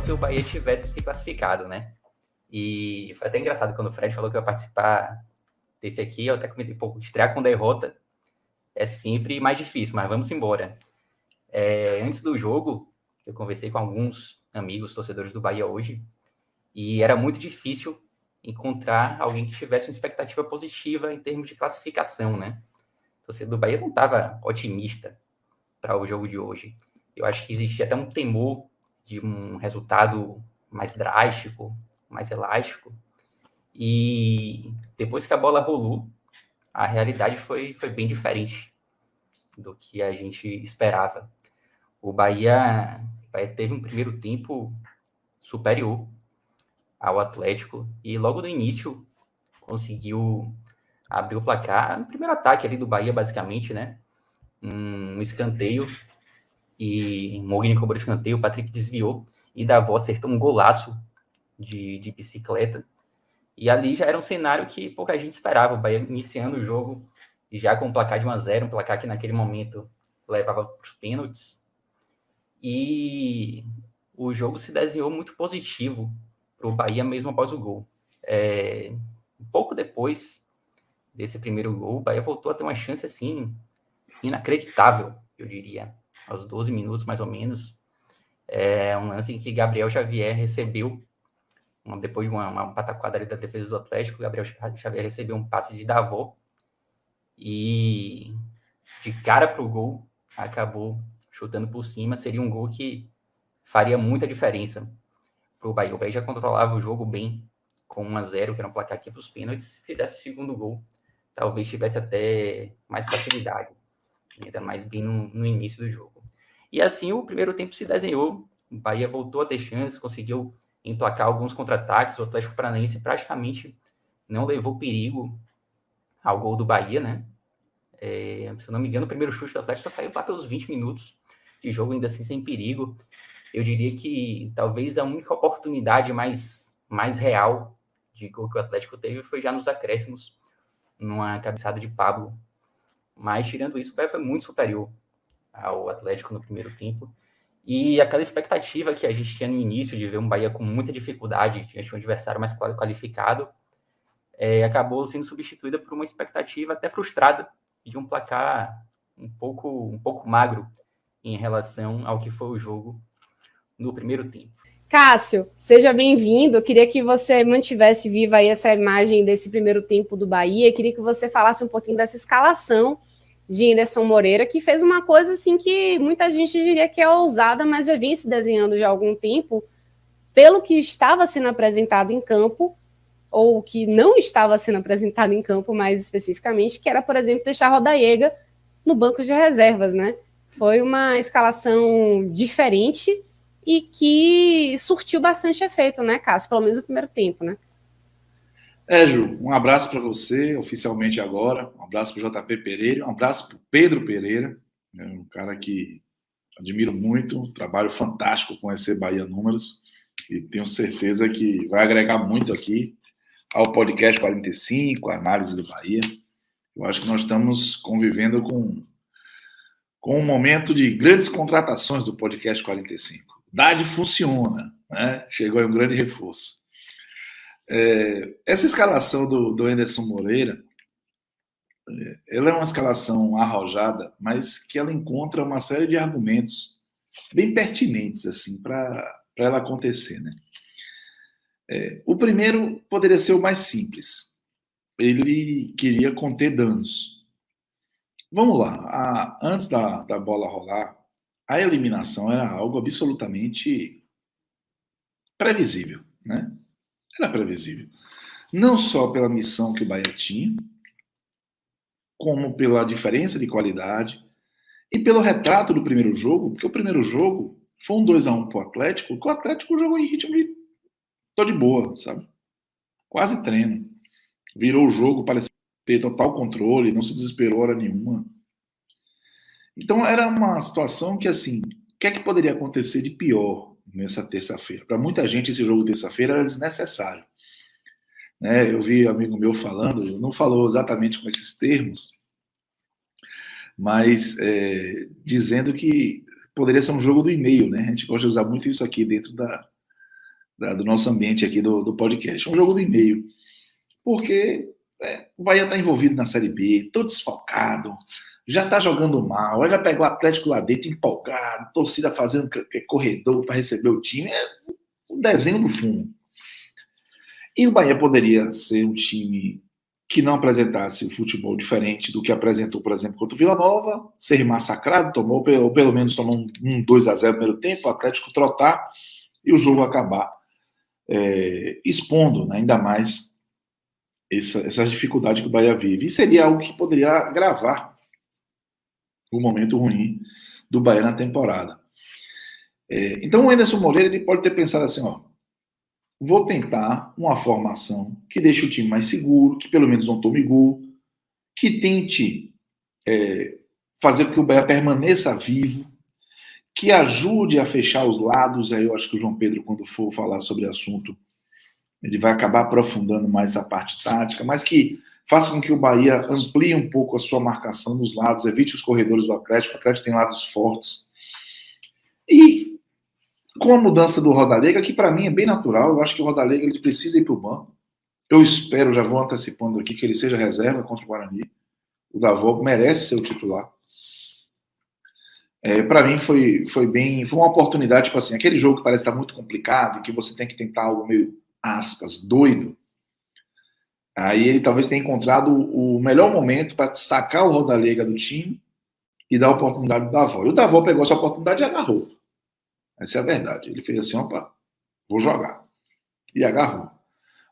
se o Bahia tivesse se classificado, né? E foi até engraçado quando o Fred falou que ia participar desse aqui, eu até comentei um pouco, estrear com derrota é sempre mais difícil, mas vamos embora. Antes do jogo, eu conversei com alguns amigos, torcedores do Bahia hoje, e era muito difícil encontrar alguém que tivesse uma expectativa positiva em termos de classificação, né? O torcedor do Bahia não estava otimista para o jogo de hoje. Eu acho que existia até um temor de um resultado mais drástico, mais elástico. E depois que a bola rolou, a realidade foi bem diferente do que a gente esperava. O Bahia teve um primeiro tempo superior ao Atlético e logo no início conseguiu abrir o placar no primeiro ataque ali do Bahia, basicamente, né? Um escanteio e Mogni cobrou escanteio, o Patrick desviou e Davó acertou um golaço de bicicleta. E ali já era um cenário que pouca gente esperava. O Bahia iniciando o jogo já com um placar de 1-0, um placar que naquele momento levava para os pênaltis. E o jogo se desenhou muito positivo para o Bahia mesmo após o gol. Um pouco depois desse primeiro gol, o Bahia voltou a ter uma chance assim inacreditável, eu diria, aos 12 minutos mais ou menos. Um lance em que Gabriel Xavier recebeu, depois de uma pataquada ali da defesa do Atlético, Gabriel Xavier recebeu um passe de Davó e de cara para o gol acabou chutando por cima. Seria um gol que faria muita diferença para o Bahia. O Bahia já controlava o jogo bem, com 1-0, que era um placar aqui para os pênaltis. Se fizesse o segundo gol, talvez tivesse até mais facilidade, ainda mais bem no início do jogo. E assim o primeiro tempo se desenhou. O Bahia voltou a ter chances, conseguiu emplacar alguns contra-ataques. O Atlético Paranaense praticamente não levou perigo ao gol do Bahia, né? Se eu não me engano, o primeiro chute do Atlético só saiu lá pelos 20 minutos de jogo, ainda assim sem perigo. Eu diria que talvez a única oportunidade mais real de gol que o Atlético teve foi já nos acréscimos, numa cabeçada de Pablo. Mas, tirando isso, o Bahia foi muito superior ao Atlético no primeiro tempo. E aquela expectativa que a gente tinha no início de ver um Bahia com muita dificuldade diante de um adversário mais qualificado, acabou sendo substituída por uma expectativa até frustrada de um placar um pouco magro em relação ao que foi o jogo no primeiro tempo. Cássio, seja bem-vindo. Eu queria que você mantivesse viva aí essa imagem desse primeiro tempo do Bahia. Eu queria que você falasse um pouquinho dessa escalação de Anderson Moreira, que fez uma coisa assim que muita gente diria que é ousada, mas já vinha se desenhando já há algum tempo, pelo que estava sendo apresentado em campo, ou que não estava sendo apresentado em campo mais especificamente, que era, por exemplo, deixar Rodallega no banco de reservas, né? Foi uma escalação diferente e que surtiu bastante efeito, né, Cássio? Pelo menos no primeiro tempo, né? Ju, um abraço para você, oficialmente agora, um abraço para o JP Pereira, um abraço para o Pedro Pereira, um cara que admiro muito, um trabalho fantástico com esse Bahia Números, e tenho certeza que vai agregar muito aqui ao podcast 45, a análise do Bahia. Eu acho que nós estamos convivendo com um momento de grandes contratações do podcast 45. DAD funciona, né? Chegou aí um grande reforço. Essa escalação do Anderson Moreira, ela é uma escalação arrojada, mas que ela encontra uma série de argumentos bem pertinentes assim para ela acontecer, né? O primeiro poderia ser o mais simples. Ele queria conter danos. Vamos lá. Antes da bola rolar, a eliminação era algo absolutamente previsível, né? Era previsível. Não só pela missão que o Bahia tinha, como pela diferença de qualidade e pelo retrato do primeiro jogo, porque o primeiro jogo foi um 2-1 pro Atlético, que o Atlético jogou em ritmo de tô de boa, sabe? Quase treino. Virou o jogo, parecia ter total controle, não se desesperou hora nenhuma. Então era uma situação que, assim, o que é que poderia acontecer de pior nessa terça-feira? Para muita gente, esse jogo terça-feira era desnecessário. Né? Eu vi um amigo meu falando, não falou exatamente com esses termos, mas dizendo que poderia ser um jogo do e-mail, né? A gente gosta de usar muito isso aqui dentro do nosso ambiente aqui do podcast. Um jogo do e-mail. Porque o Bahia está envolvido na Série B, todo desfalcado, já está jogando mal, aí já pegou o Atlético lá dentro, empolgado, torcida fazendo corredor para receber o time. É um desenho do fundo. E o Bahia poderia ser um time que não apresentasse o futebol diferente do que apresentou, por exemplo, contra o Vila Nova, ser massacrado, ou pelo menos tomar um 2-0 no primeiro tempo, o Atlético trotar e o jogo acabar expondo, né, ainda mais essas dificuldades que o Bahia vive. E seria algo que poderia agravar o momento ruim do Bahia na temporada. Então o Anderson Moreira ele pode ter pensado assim, vou tentar uma formação que deixe o time mais seguro, que pelo menos não tome gol, que tente fazer com que o Bahia permaneça vivo, que ajude a fechar os lados. Aí eu acho que o João Pedro, quando for falar sobre o assunto, ele vai acabar aprofundando mais a parte tática, mas que faça com que o Bahia amplie um pouco a sua marcação nos lados, evite os corredores do Atlético. O Atlético tem lados fortes. E com a mudança do Rodalega, que para mim é bem natural, eu acho que o Rodalega ele precisa ir para o banco. Eu espero, já vou antecipando aqui, que ele seja reserva contra o Guarani. O Davó merece ser o titular. Para mim foi uma oportunidade, tipo assim, aquele jogo que parece estar muito complicado, que você tem que tentar algo meio, aspas, doido. Aí ele talvez tenha encontrado o melhor momento para sacar o Rodalega do time e dar a oportunidade do Davó. E o Davó pegou essa oportunidade e agarrou. Essa é a verdade. Ele fez assim, vou jogar. E agarrou.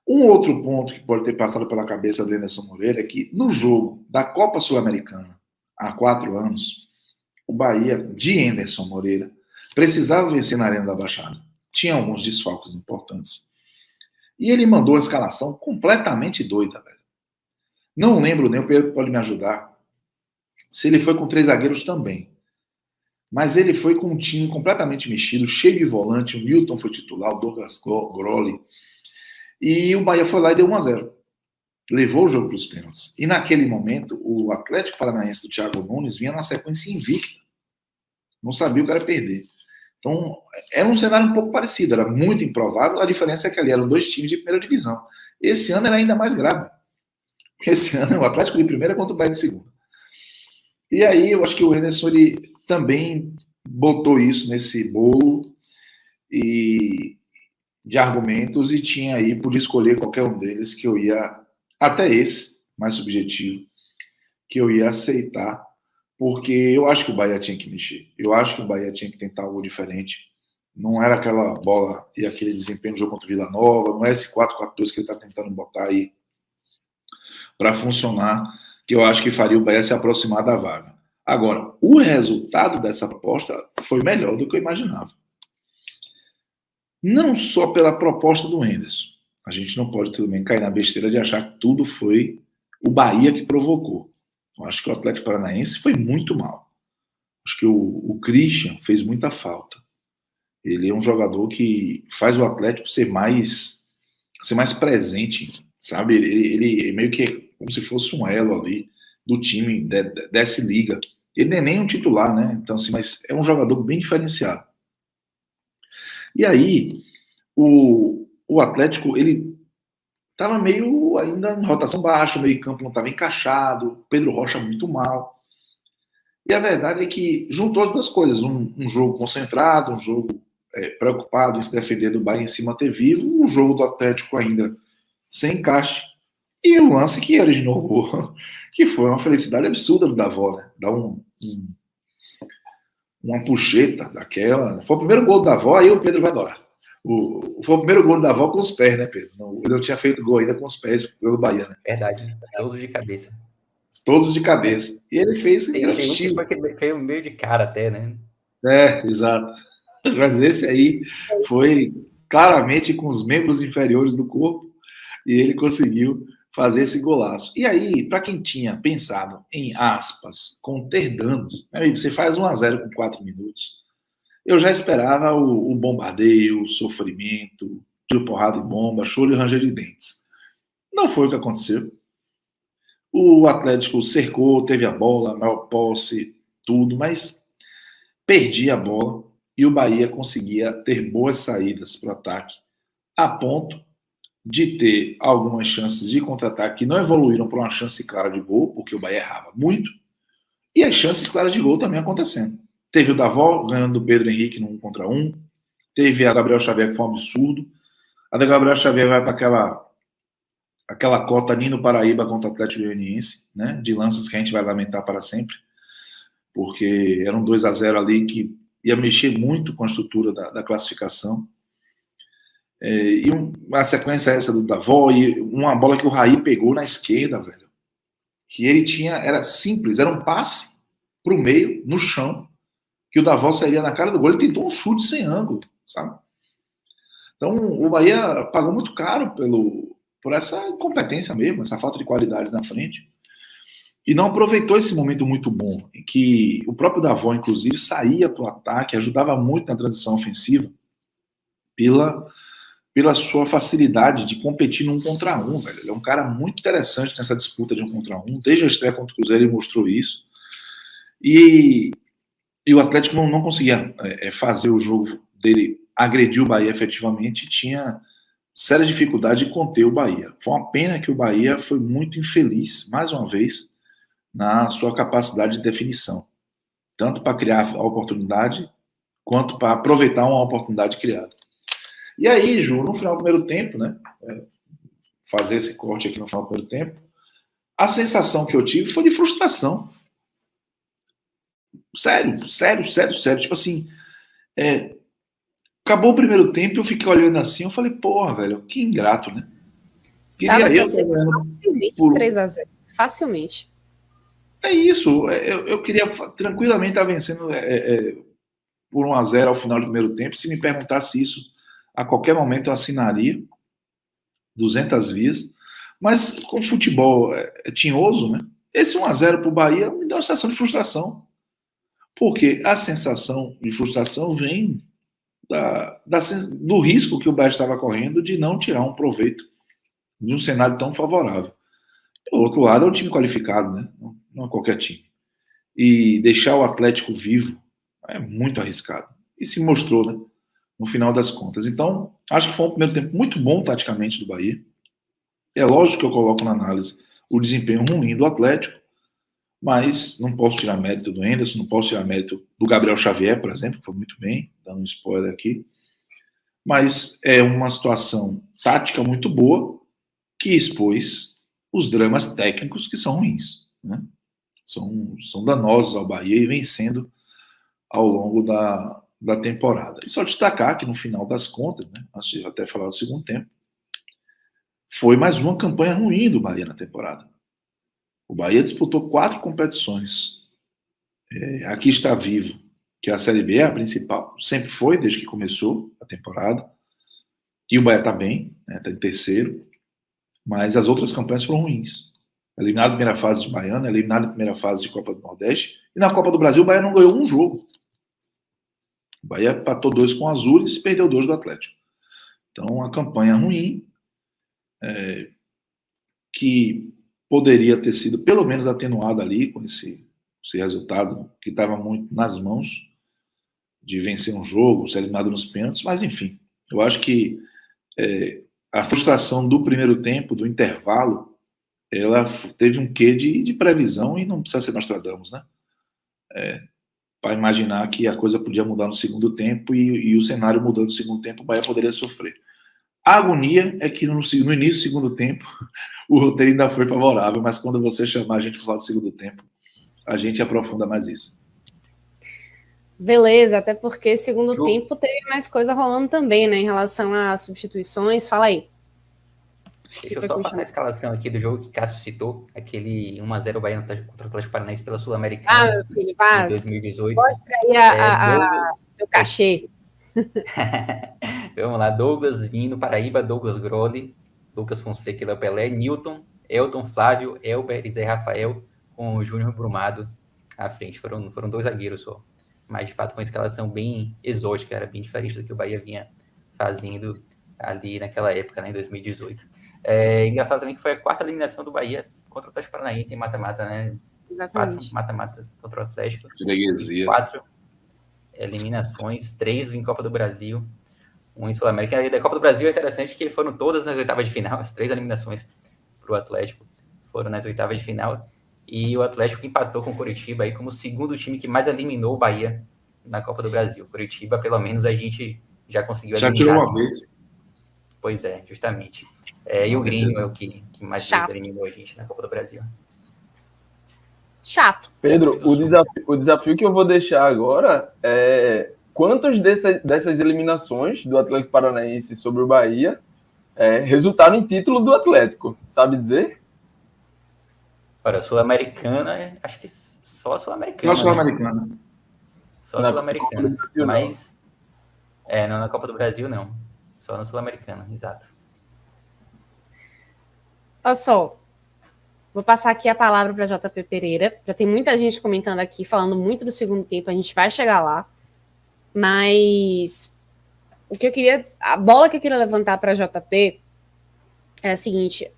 Um outro ponto que pode ter passado pela cabeça do Anderson Moreira é que no jogo da Copa Sul-Americana, há 4 anos, o Bahia, de Anderson Moreira, precisava vencer na Arena da Baixada. Tinha alguns desfalques importantes. E ele mandou a escalação completamente doida, velho. Não lembro nem, o Pedro pode me ajudar, se ele foi com 3 zagueiros também. Mas ele foi com um time completamente mexido, cheio de volante. O Milton foi titular, o Douglas Groli. E o Bahia foi lá e deu 1-0. Levou o jogo para os pênaltis. E naquele momento, o Atlético Paranaense do Thiago Nunes vinha na sequência invicta. Não sabia o que era perder. Então, era um cenário um pouco parecido. Era muito improvável. A diferença é que ali eram 2 times de primeira divisão. Esse ano era ainda mais grave. Porque esse ano o Atlético de primeira contra o Bahia de segunda. E aí, eu acho que o Henderson ele também botou isso nesse bolo de argumentos e tinha aí por escolher qualquer um deles que eu ia, até esse, mais subjetivo, que eu ia aceitar, porque eu acho que o Bahia tinha que mexer. Eu acho que o Bahia tinha que tentar algo diferente. Não era aquela bola e aquele desempenho do jogo contra o Vila Nova, não é esse 4-4-2 que ele está tentando botar aí para funcionar, que eu acho que faria o Bahia se aproximar da vaga. Agora, o resultado dessa proposta foi melhor do que eu imaginava. Não só pela proposta do Henderson. A gente não pode também cair na besteira de achar que tudo foi o Bahia que provocou. Eu acho que o Atlético Paranaense foi muito mal. Acho que o Christian fez muita falta. Ele é um jogador que faz o Atlético ser mais presente, sabe? Ele é meio que como se fosse um elo ali do time dessa liga. Ele não é nem um titular, né? Então, assim, mas é um jogador bem diferenciado. E aí, o Atlético, ele estava meio ainda em rotação baixa, o meio campo não estava encaixado, Pedro Rocha muito mal. E a verdade é que juntou as duas coisas, um jogo concentrado, um jogo preocupado em se defender do Bahia, em se manter vivo, um jogo do Atlético ainda sem encaixe, e o lance que originou o gol, que foi uma felicidade absurda do Davó, né? Dar uma puxeta daquela. Foi o primeiro gol do Davó, aí o Pedro vai adorar. Foi o primeiro gol do Davó com os pés, né, Pedro? Ele não tinha feito gol ainda com os pés pelo Bahia, né? Verdade, todos de cabeça. Todos de cabeça. E ele fez em grande estilo. Foi meio de cara até, né? Exato. Mas esse aí foi claramente com os membros inferiores do corpo e ele conseguiu fazer esse golaço. E aí, para quem tinha pensado em, aspas, conter danos, você faz 1-0 com 4 minutos, eu já esperava o bombardeio, o sofrimento, tiro, porrada e bomba, choro e ranger de dentes. Não foi o que aconteceu. O Atlético cercou, teve a bola, maior posse, tudo, mas perdia a bola e o Bahia conseguia ter boas saídas para o ataque a ponto de ter algumas chances de contra-ataque que não evoluíram para uma chance clara de gol, porque o Bahia errava muito, e as chances claras de gol também acontecendo. Teve o Davó ganhando do Pedro Henrique no 1 contra 1, teve a Gabriel Xavier, que foi um absurdo. A da Gabriel Xavier vai para aquela cota Nino Paraíba contra o Atlético Goianiense, né, de lances que a gente vai lamentar para sempre, porque era um 2-0 ali que ia mexer muito com a estrutura da classificação. E uma sequência essa do Davó, e uma bola que o Raí pegou na esquerda, velho, que ele tinha, era simples, era um passe pro meio, no chão, que o Davó sairia na cara do gol, ele tentou um chute sem ângulo, sabe? Então, o Bahia pagou muito caro por essa incompetência mesmo, essa falta de qualidade na frente, e não aproveitou esse momento muito bom, em que o próprio Davó, inclusive, saía para o ataque, ajudava muito na transição ofensiva, pela sua facilidade de competir no 1 contra 1, velho. Ele é um cara muito interessante nessa disputa de 1 contra 1, desde a estreia contra o Cruzeiro ele mostrou isso, e o Atlético não conseguia fazer o jogo dele agredir o Bahia efetivamente, tinha séria dificuldade de conter o Bahia. Foi uma pena que o Bahia foi muito infeliz, mais uma vez, na sua capacidade de definição, tanto para criar a oportunidade, quanto para aproveitar uma oportunidade criada. E aí, Ju, no final do primeiro tempo, né, fazer esse corte aqui no final do primeiro tempo, a sensação que eu tive foi de frustração. Sério. Tipo assim, acabou o primeiro tempo e eu fiquei olhando assim, eu falei, porra, velho, que ingrato, né? Queria eu facilmente por 3-0. Facilmente. É isso. Eu queria tranquilamente estar vencendo por 1-0 ao final do primeiro tempo. Se me perguntasse isso, a qualquer momento eu assinaria 200 vias. Mas com futebol tinhoso, né? Esse 1-0 para o Bahia me deu uma sensação de frustração. Porque a sensação de frustração vem do risco que o Bahia estava correndo de não tirar um proveito de um cenário tão favorável. Do outro lado, é um time qualificado, né? Não é qualquer time. E deixar o Atlético vivo é muito arriscado. E se mostrou, né? No final das contas. Então, acho que foi um primeiro tempo muito bom taticamente do Bahia. É lógico que eu coloco na análise o desempenho ruim do Atlético, mas não posso tirar mérito do Henderson, não posso tirar mérito do Gabriel Xavier, por exemplo, que foi muito bem, dando um spoiler aqui. Mas é uma situação tática muito boa que expôs os dramas técnicos que são ruins, né? São danosos ao Bahia e vem sendo ao longo da temporada. E só destacar que no final das contas, né, antes de até falar do segundo tempo, foi mais uma campanha ruim do Bahia na temporada. O Bahia disputou 4 competições. Aqui está vivo, que a Série B é a principal, sempre foi desde que começou a temporada. E o Bahia está bem, está em terceiro, mas as outras campanhas foram ruins. Eliminado na primeira fase de Baiana, eliminado na primeira fase de Copa do Nordeste, e na Copa do Brasil o Bahia não ganhou um jogo. O Bahia empatou 2 com o Azures e perdeu 2 do Atlético. Então, a campanha ruim, que poderia ter sido pelo menos atenuada ali com esse resultado que estava muito nas mãos de vencer um jogo, ser eliminado nos pênaltis, mas enfim, eu acho que a frustração do primeiro tempo, do intervalo, ela teve um quê de previsão e não precisa ser Nostradamus, né? Para imaginar que a coisa podia mudar no segundo tempo e o cenário mudando no segundo tempo, o Bahia poderia sofrer. A agonia é que no início do segundo tempo o roteiro ainda foi favorável, mas quando você chamar a gente para falar do segundo tempo, a gente aprofunda mais isso. Beleza, até porque segundo tempo teve mais coisa rolando também, né, em relação às substituições. Fala aí. Deixa eu só passar a escalação aqui do jogo que Cássio citou, aquele 1-0 Bahia contra o Atlético Paranaense pela Sul-Americana meu filho, vai. em 2018. Mostra aí seu cachê. Vamos lá, Douglas Vino, Paraíba, Douglas Groli, Lucas Fonseca e Léo Pelé, Newton, Elton, Flávio, Elber e Zé Rafael, com o Júnior Brumado à frente. Foram 2 zagueiros só. Mas, de fato, foi uma escalação bem exótica, era bem diferente do que o Bahia vinha fazendo ali naquela época, né, em 2018. Engraçado também que foi a 4ª eliminação do Bahia contra o Atlético Paranaense em mata-mata, né? Exatamente. 4 mata-matas contra o Atlético. Freguesia. 4 eliminações, 3 em Copa do Brasil. um em Sul-Americana. E da Copa do Brasil é interessante que foram todas nas oitavas de final, as 3 eliminações para o Atlético foram nas oitavas de final. E o Atlético empatou com o Coritiba aí como o segundo time que mais eliminou o Bahia na Copa do Brasil. Coritiba, pelo menos, a gente já conseguiu Já eliminar. tirou uma vez. Pois é, justamente. E o Grêmio é o que mais vezes eliminou a gente na Copa do Brasil. Chato. Pedro, o desafio que eu vou deixar agora é quantas dessas eliminações do Atlético Paranaense sobre o Bahia resultaram em título do Atlético, sabe dizer? Ora, Sul-Americana, acho que só a Sul-Americana. Só a Sul-Americana. Né? Só a Sul-Americana. Brasil, mas não na Copa do Brasil, não. Só na Sul-Americana, exato. Olha só, vou passar aqui a palavra para JP Pereira. Já tem muita gente comentando aqui, falando muito do segundo tempo, a gente vai chegar lá. Mas a bola que eu queria levantar para JP é a seguinte: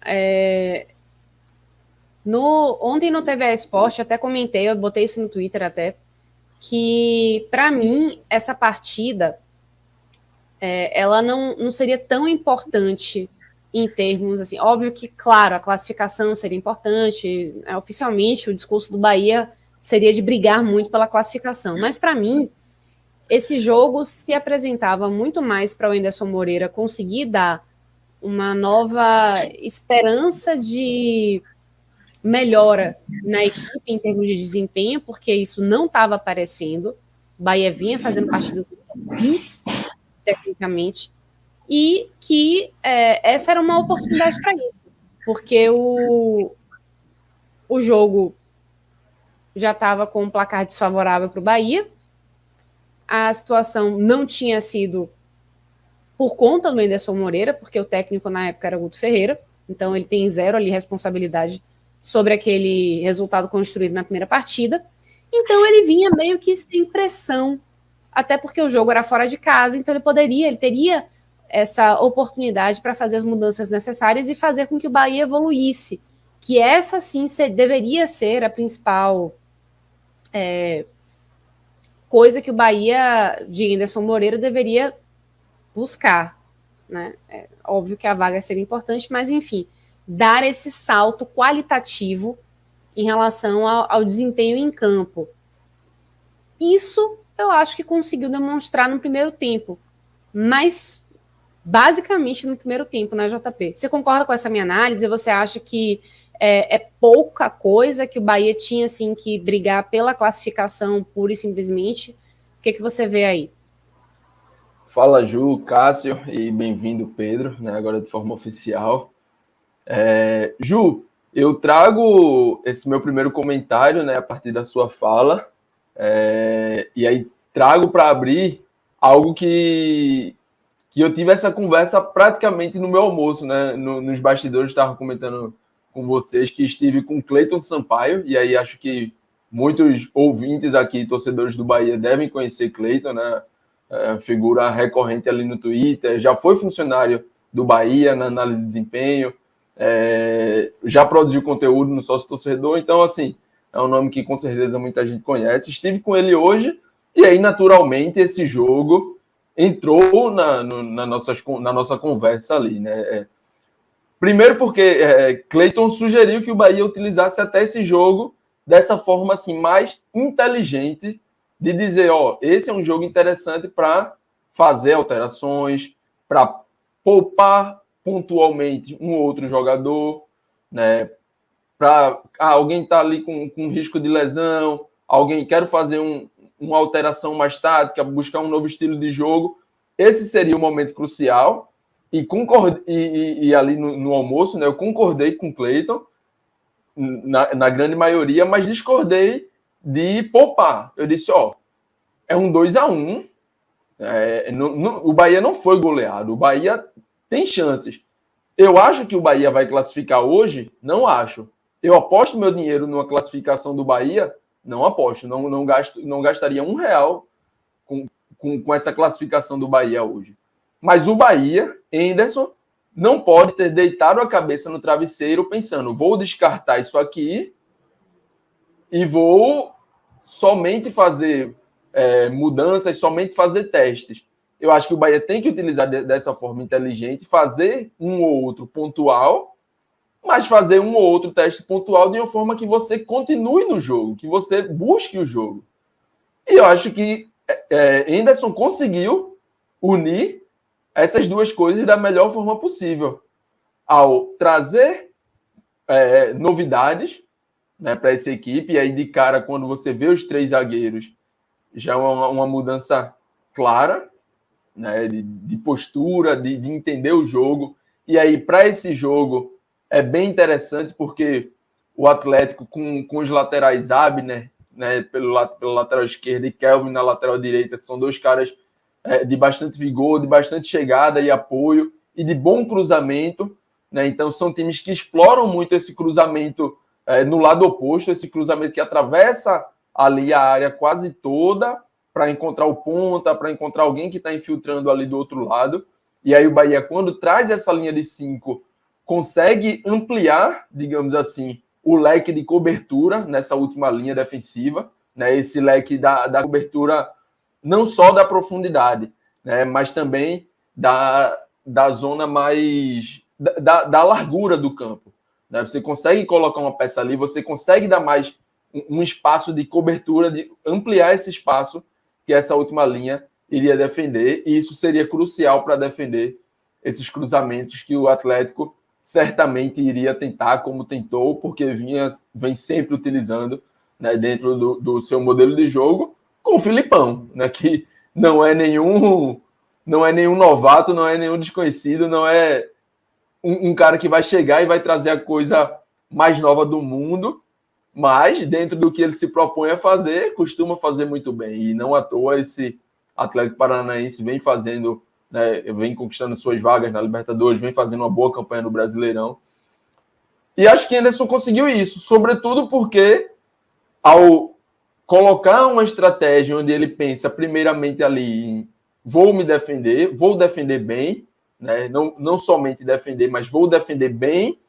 ontem no TVA Esporte, até comentei, eu botei isso no Twitter até, que para mim essa partida ela não seria tão importante em termos, assim, óbvio que, claro, a classificação seria importante, oficialmente o discurso do Bahia seria de brigar muito pela classificação, mas para mim esse jogo se apresentava muito mais para o Anderson Moreira conseguir dar uma nova esperança de melhora na equipe em termos de desempenho, porque isso não estava aparecendo. O Bahia vinha fazendo partidas muito ruins, tecnicamente, e que essa era uma oportunidade para isso, porque o jogo já estava com um placar desfavorável para o Bahia, a situação não tinha sido por conta do Anderson Moreira, porque o técnico na época era Guto Ferreira, então ele tem zero ali responsabilidade sobre aquele resultado construído na primeira partida, então ele vinha meio que sem pressão, até porque o jogo era fora de casa, então ele teria essa oportunidade para fazer as mudanças necessárias e fazer com que o Bahia evoluísse, que essa sim deveria ser a principal coisa que o Bahia de Anderson Moreira deveria buscar, né? É óbvio que a vaga seria importante, mas enfim, dar esse salto qualitativo em relação ao desempenho em campo. Isso eu acho que conseguiu demonstrar no primeiro tempo, mas basicamente no primeiro tempo, né, JP? Você concorda com essa minha análise? Você acha que é pouca coisa, que o Bahia tinha assim, que brigar pela classificação pura e simplesmente? O que você vê aí? Fala, Ju, Cássio, e bem-vindo, Pedro, né, agora de forma oficial. Ju, eu trago esse meu primeiro comentário, né, a partir da sua fala, e aí trago para abrir algo que eu tive essa conversa praticamente no meu almoço, né, nos bastidores. Estava comentando com vocês que estive com Cleiton Sampaio, e aí acho que muitos ouvintes aqui, torcedores do Bahia, devem conhecer Cleiton, né, figura recorrente ali no Twitter, já foi funcionário do Bahia na análise de desempenho, já produziu conteúdo no Sócio Torcedor, então, assim, é um nome que com certeza muita gente conhece. Estive com ele hoje, e aí, naturalmente, esse jogo entrou na nossa conversa ali, né? Primeiro porque Cleiton sugeriu que o Bahia utilizasse até esse jogo dessa forma, assim, mais inteligente, de dizer, esse é um jogo interessante para fazer alterações, para poupar pontualmente um outro jogador, né? Para alguém tá ali com risco de lesão, alguém quer fazer uma alteração mais tática, buscar um novo estilo de jogo. Esse seria o momento crucial. E ali no almoço, né, eu concordei com o Cleiton na grande maioria, mas discordei de poupar. Eu disse, é um 2-1. O Bahia não foi goleado. O Bahia tem chances. Eu acho que o Bahia vai classificar hoje? Não acho. Eu aposto meu dinheiro numa classificação do Bahia? Não aposto. Não gastaria R$1 com essa classificação do Bahia hoje. Mas o Bahia, Anderson, não pode ter deitado a cabeça no travesseiro pensando, vou descartar isso aqui e vou somente fazer mudanças, somente fazer testes. Eu acho que o Bahia tem que utilizar dessa forma inteligente, fazer um ou outro pontual, mas fazer um ou outro teste pontual de uma forma que você continue no jogo, que você busque o jogo. E eu acho que Henderson conseguiu unir essas duas coisas da melhor forma possível, ao trazer novidades, né, para essa equipe, e aí de cara, quando você vê os 3 zagueiros, já é uma mudança clara, né, de postura, de entender o jogo. E aí, para esse jogo, é bem interessante, porque o Atlético, com os laterais Abner, né, pela lateral esquerda, e Kelvin na lateral direita, que são 2 caras de bastante vigor, de bastante chegada e apoio, e de bom cruzamento, né? Então, são times que exploram muito esse cruzamento no lado oposto, esse cruzamento que atravessa ali a área quase toda, para encontrar o ponta, para encontrar alguém que está infiltrando ali do outro lado. E aí o Bahia, quando traz essa linha de 5, consegue ampliar, digamos assim, o leque de cobertura nessa última linha defensiva, né? Esse leque da cobertura não só da profundidade, né? Mas também da zona mais... da largura do campo, né? Você consegue colocar uma peça ali, você consegue dar mais um espaço de cobertura, de ampliar esse espaço que essa última linha iria defender, e isso seria crucial para defender esses cruzamentos que o Atlético certamente iria tentar, como tentou, porque vem sempre utilizando, né, dentro do seu modelo de jogo, com o Filipão, né, que não é nenhum novato, não é nenhum desconhecido, não é um cara que vai chegar e vai trazer a coisa mais nova do mundo, mas dentro do que ele se propõe a fazer, costuma fazer muito bem. E não à toa esse Atlético Paranaense vem fazendo, né, vem conquistando suas vagas na Libertadores, vem fazendo uma boa campanha no Brasileirão. E acho que Henderson conseguiu isso, sobretudo porque ao colocar uma estratégia onde ele pensa primeiramente ali em vou me defender, vou defender bem, né, não somente defender, mas vou defender bem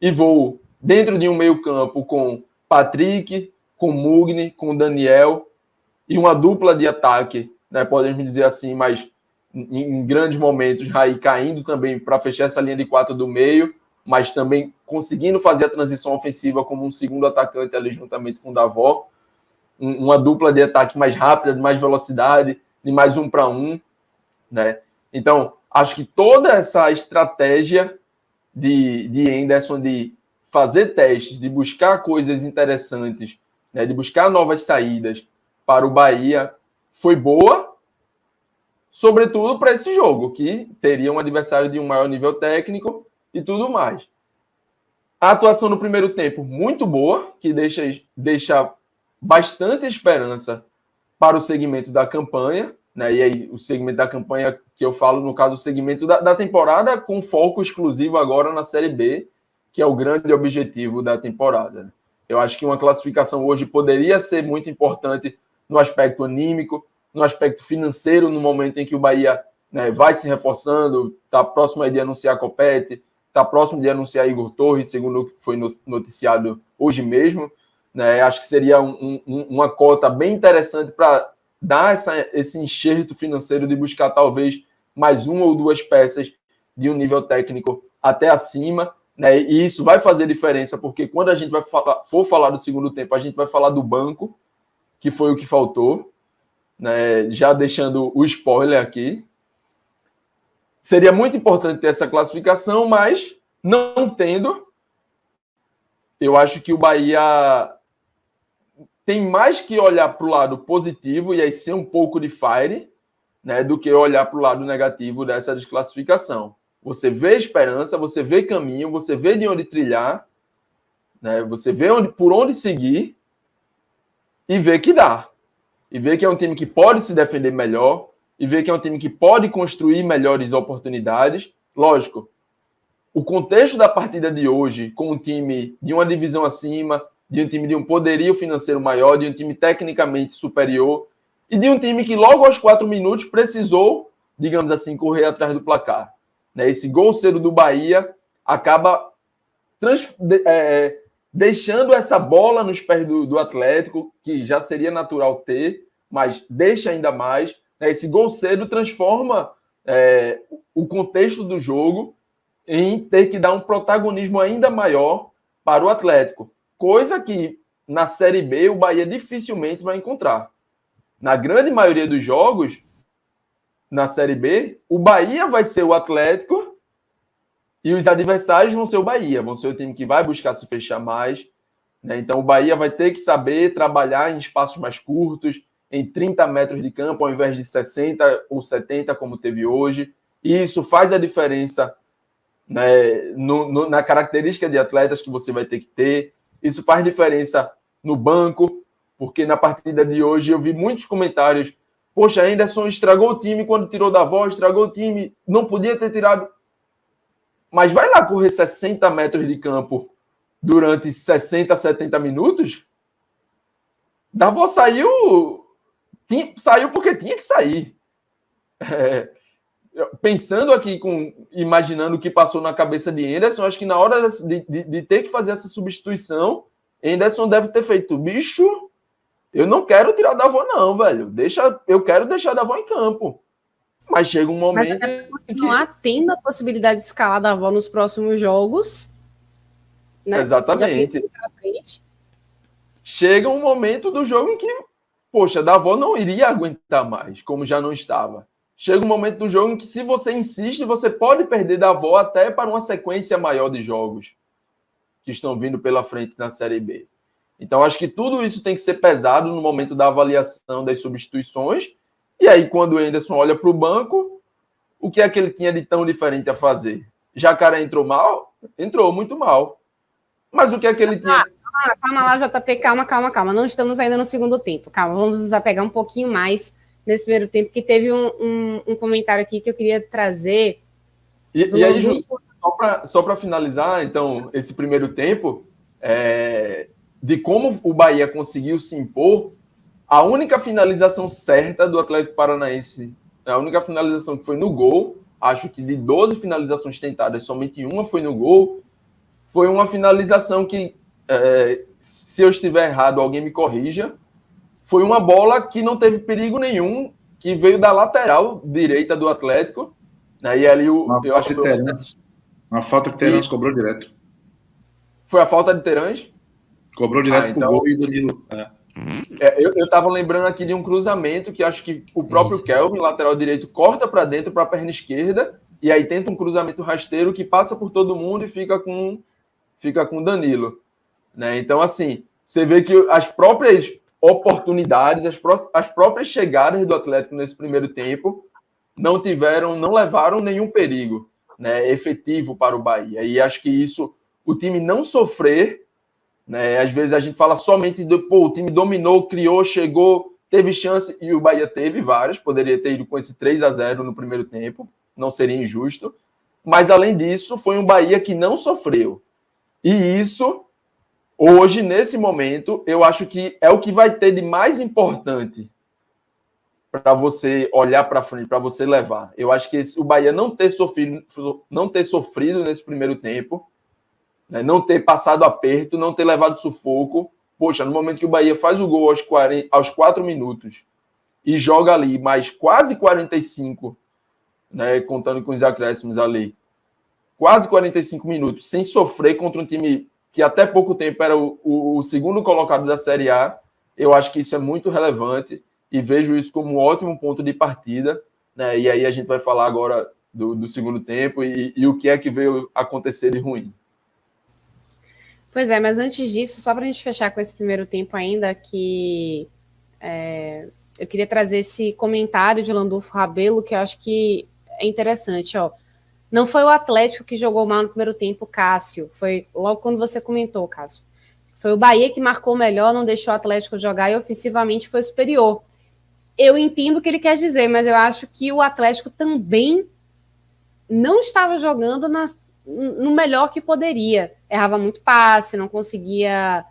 e vou dentro de um meio-campo com Patrick, com Mugni, com Daniel e uma dupla de ataque, né, podemos dizer assim, mas em grandes momentos, Raí caindo também para fechar essa linha de 4 do meio, mas também conseguindo fazer a transição ofensiva como um segundo atacante ali juntamente com o Davó, uma dupla de ataque mais rápida, de mais velocidade, de mais 1 para 1, né? Então, acho que toda essa estratégia de Henderson de fazer testes, de buscar coisas interessantes, né, de buscar novas saídas para o Bahia, foi boa, sobretudo para esse jogo, que teria um adversário de um maior nível técnico e tudo mais. A atuação no primeiro tempo, muito boa, que deixa bastante esperança para o segmento da campanha, né? E aí o segmento da campanha que eu falo, no caso, o segmento da temporada, com foco exclusivo agora na Série B, que é o grande objetivo da temporada. Eu acho que uma classificação hoje poderia ser muito importante no aspecto anímico, no aspecto financeiro, no momento em que o Bahia, né, vai se reforçando, está próximo aí de anunciar Copete, está próximo de anunciar Igor Torres, segundo o que foi noticiado hoje mesmo, né? Acho que seria uma cota bem interessante para dar esse enxerto financeiro de buscar talvez mais 1 ou 2 peças de um nível técnico até acima, né? E isso vai fazer diferença, porque quando a gente for falar do segundo tempo, a gente vai falar do banco, que foi o que faltou, né? Já deixando o spoiler aqui. Seria muito importante ter essa classificação, mas não tendo, eu acho que o Bahia tem mais que olhar para o lado positivo e aí ser um pouco de fire, né, do que olhar para o lado negativo dessa desclassificação. Você vê esperança, você vê caminho, você vê de onde trilhar, né, você vê por onde seguir e vê que dá. E vê que é um time que pode se defender melhor, e vê que é um time que pode construir melhores oportunidades. Lógico, o contexto da partida de hoje, com um time de uma divisão acima, de um time de um poderio financeiro maior, de um time tecnicamente superior, e de um time que logo aos 4 minutos precisou, digamos assim, correr atrás do placar. Esse gol cedo do Bahia acaba deixando essa bola nos pés do Atlético, que já seria natural ter, mas deixa ainda mais, Esse gol cedo transforma o contexto do jogo em ter que dar um protagonismo ainda maior para o Atlético. Coisa que na Série B o Bahia dificilmente vai encontrar. Na grande maioria dos jogos, na Série B, o Bahia vai ser o Atlético e os adversários vão ser o Bahia. Vão ser o time que vai buscar se fechar mais. Né? Então o Bahia vai ter que saber trabalhar em espaços mais curtos, em 30 metros de campo, ao invés de 60 ou 70, como teve hoje. E isso faz a diferença, né, na característica de atletas que você vai ter que ter. Isso faz diferença no banco, porque na partida de hoje eu vi muitos comentários: poxa, Henderson estragou o time quando tirou da avó, estragou o time, não podia ter tirado. Mas vai lá correr 60 metros de campo durante 60, 70 minutos? Davó saiu porque tinha que sair. Pensando aqui, imaginando o que passou na cabeça de Henderson, acho que na hora de ter que fazer essa substituição, Henderson deve ter feito: bicho, eu não quero tirar Davó não, velho. Eu quero deixar Davó em campo. Mas chega um momento... Mas continuar tendo a possibilidade de escalar Davó nos próximos jogos. Né? Exatamente. Chega um momento do jogo em que, poxa, Davó não iria aguentar mais, como já não estava. Chega um momento do jogo em que, se você insiste, você pode perder Davó até para uma sequência maior de jogos que estão vindo pela frente na Série B. Então, acho que tudo isso tem que ser pesado no momento da avaliação das substituições. E aí, quando o Henderson olha para o banco, o que é que ele tinha de tão diferente a fazer? Jacaré entrou mal? Entrou muito mal. Mas o que é que ele tinha... Calma lá, JP, calma. Não estamos ainda no segundo tempo. Calma, vamos nos apegar um pouquinho mais nesse primeiro tempo, que teve um comentário aqui que eu queria trazer. E aí, Ju, só para finalizar, então, esse primeiro tempo, de como o Bahia conseguiu se impor, a única finalização certa do Atlético Paranaense, a única finalização que foi no gol, acho que de 12 finalizações tentadas, somente uma foi no gol, foi uma finalização que, se eu estiver errado, alguém me corrija, foi uma bola que não teve perigo nenhum, que veio da lateral direita do Atlético, né? E ali eu acho que foi uma falta que Terãs cobrou direto. Foi a falta de Terãs? Cobrou direto pro gol e Danilo. Eu estava lembrando aqui de um cruzamento que acho que o próprio Kelvin, lateral direito, corta para dentro para a perna esquerda e aí tenta um cruzamento rasteiro que passa por todo mundo e fica com Danilo. Né? Então, assim, você vê que as próprias oportunidades, as próprias chegadas do Atlético nesse primeiro tempo não levaram nenhum perigo, né, efetivo para o Bahia. E acho que isso, o time não sofrer, né, às vezes a gente fala somente o time dominou, criou, chegou, teve chance, e o Bahia teve várias, poderia ter ido com esse 3-0 no primeiro tempo, não seria injusto, mas além disso, foi um Bahia que não sofreu. E isso, hoje, nesse momento, eu acho que é o que vai ter de mais importante para você olhar para frente, para você levar. Eu acho que o Bahia não ter sofrido nesse primeiro tempo, né, não ter passado aperto, não ter levado sufoco. Poxa, no momento que o Bahia faz o gol aos 4 minutos e joga ali mais quase 45, né, contando com os acréscimos ali, quase 45 minutos, sem sofrer contra um time que até pouco tempo era o segundo colocado da Série A, eu acho que isso é muito relevante e vejo isso como um ótimo ponto de partida, né? E aí a gente vai falar agora do segundo tempo e o que é que veio acontecer de ruim. Pois é, mas antes disso, só para a gente fechar com esse primeiro tempo ainda, que eu queria trazer esse comentário de Landulfo Rabelo, que eu acho que é interessante, ó. Não foi o Atlético que jogou mal no primeiro tempo, Cássio. Foi logo quando você comentou, Cássio. Foi o Bahia que marcou melhor, não deixou o Atlético jogar e ofensivamente foi superior. Eu entendo o que ele quer dizer, mas eu acho que o Atlético também não estava jogando no melhor que poderia. Errava muito passe, não conseguia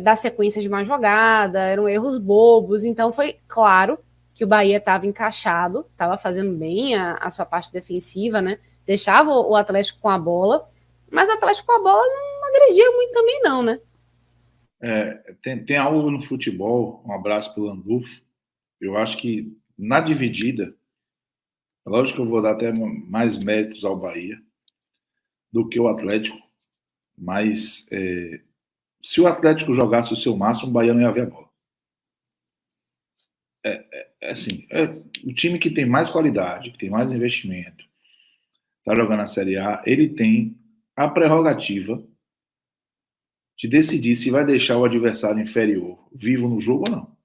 dar sequência de uma jogada, eram erros bobos. Então foi claro que o Bahia estava encaixado, estava fazendo bem a sua parte defensiva, né? Deixava o Atlético com a bola, mas o Atlético com a bola não agredia muito também não, né? Tem algo no futebol, um abraço para o Landulfo, eu acho que na dividida, lógico que eu vou dar até mais méritos ao Bahia do que o Atlético, mas se o Atlético jogasse o seu máximo, o Bahia não ia ver a bola. Assim, o time que tem mais qualidade, que tem mais investimento, está jogando a Série A, ele tem a prerrogativa de decidir se vai deixar o adversário inferior vivo no jogo ou não.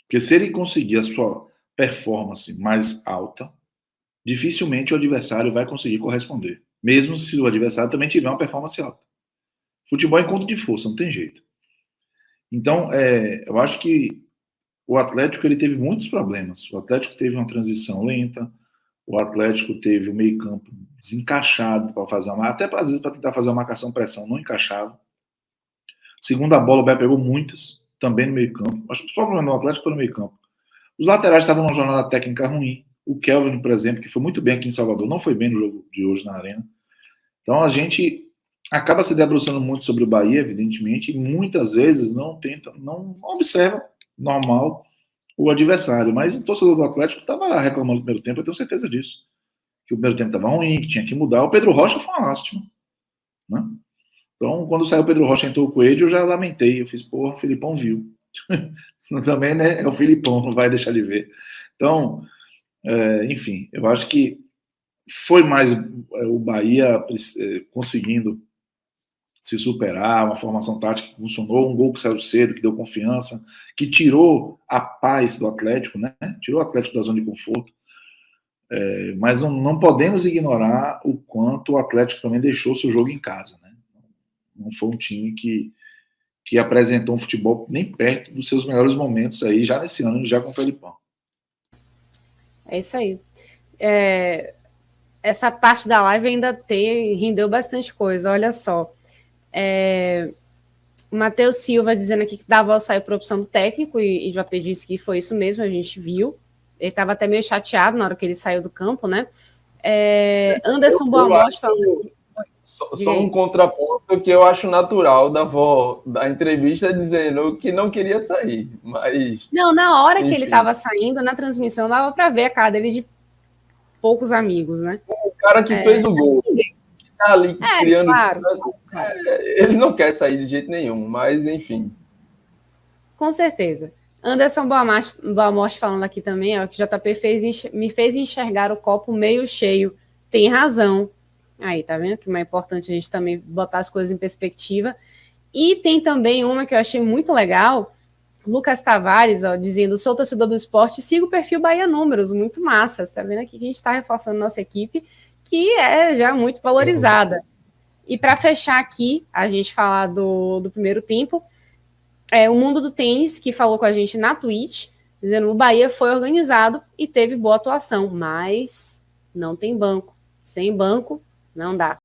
Porque se ele conseguir a sua performance mais alta, dificilmente o adversário vai conseguir corresponder, mesmo se o adversário também tiver uma performance alta. Futebol é encontro de força, não tem jeito. Então, eu acho que o Atlético ele teve muitos problemas. O Atlético teve uma transição lenta, o Atlético teve o meio-campo desencaixado para fazer até às vezes para tentar fazer uma marcação-pressão, não encaixava. Segunda bola, o Bahia pegou muitas, também no meio-campo. Acho que o problema do Atlético foi no meio-campo. Os laterais estavam numa jornada técnica ruim. O Kelvin, por exemplo, que foi muito bem aqui em Salvador, não foi bem no jogo de hoje na Arena. Então a gente acaba se debruçando muito sobre o Bahia, evidentemente, e muitas vezes não observa normal o adversário. Mas o torcedor do Atlético estava reclamando do primeiro tempo, eu tenho certeza disso. Que o primeiro tempo estava ruim, que tinha que mudar. O Pedro Rocha foi uma lástima, né? Então, quando saiu o Pedro Rocha e entrou o Coelho, eu já lamentei. Eu fiz, porra, o Filipão viu. Também, né? É o Filipão, não vai deixar de ver. Então, enfim, eu acho que foi mais o Bahia conseguindo se superar, uma formação tática que funcionou, um gol que saiu cedo, que deu confiança, que tirou a paz do Atlético, né? Tirou o Atlético da zona de conforto. Mas não podemos ignorar o quanto o Atlético também deixou seu jogo em casa, né? Não foi um time que apresentou um futebol nem perto dos seus melhores momentos aí, já nesse ano, já com o Felipão. É isso aí. Essa parte da live ainda rendeu bastante coisa, olha só. O Matheus Silva dizendo aqui que Davó saiu por opção do técnico, e JP disse que foi isso mesmo, a gente viu. Ele estava até meio chateado na hora que ele saiu do campo, né? Anderson Boamorte falando... Só um contraponto que eu acho natural da entrevista dizendo que não queria sair, mas... Não, na hora que ele estava saindo, na transmissão, dava para ver a cara dele de poucos amigos, né? O cara que fez o gol, que tá ali criando... Claro. Ele não quer sair de jeito nenhum, mas enfim. Com certeza. Anderson Boamorte falando aqui também, ó, que o JP me fez enxergar o copo meio cheio. Tem razão. Aí, tá vendo? Que é importante a gente também botar as coisas em perspectiva. E tem também uma que eu achei muito legal, Lucas Tavares, ó, dizendo: sou torcedor do esporte, sigo o perfil Bahia Números, muito massa. Você tá vendo aqui que a gente está reforçando nossa equipe, que é já muito valorizada. E para fechar aqui, a gente falar do primeiro tempo, o Mundo do Tênis, que falou com a gente na Twitch, dizendo: o Bahia foi organizado e teve boa atuação, mas não tem banco. Sem banco, não dá.